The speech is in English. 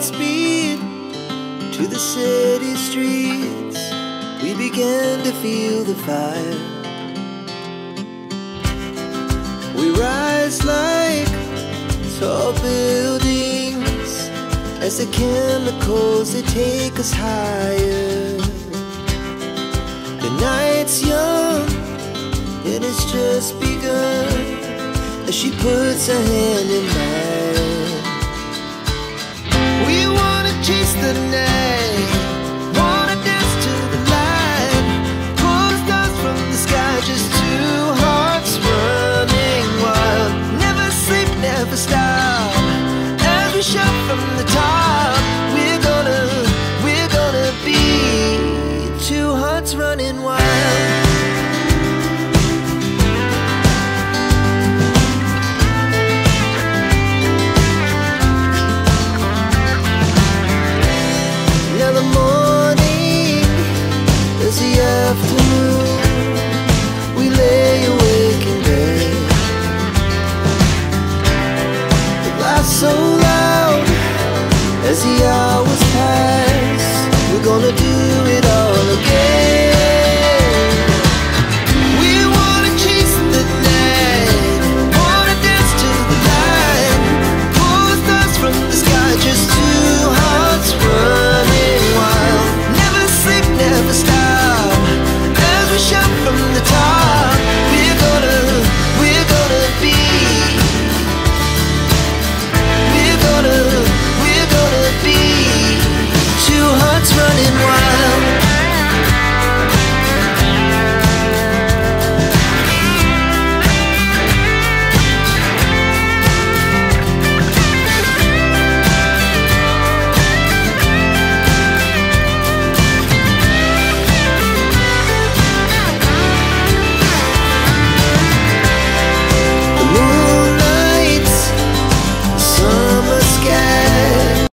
Godspeed to the city streets. We began to feel the fire. We rise like tall buildings as the chemicals, they take us higher. The night's young and it's just begun as she puts her hand in mine. We wanna chase the night, wanna dance to the light, pull the stars from the sky, just two hearts running wild. Never sleep, never stop, as we shout from the top. We're gonna be two hearts running wild. Now the morning is the afternoon. We lay awake in bed. The life's so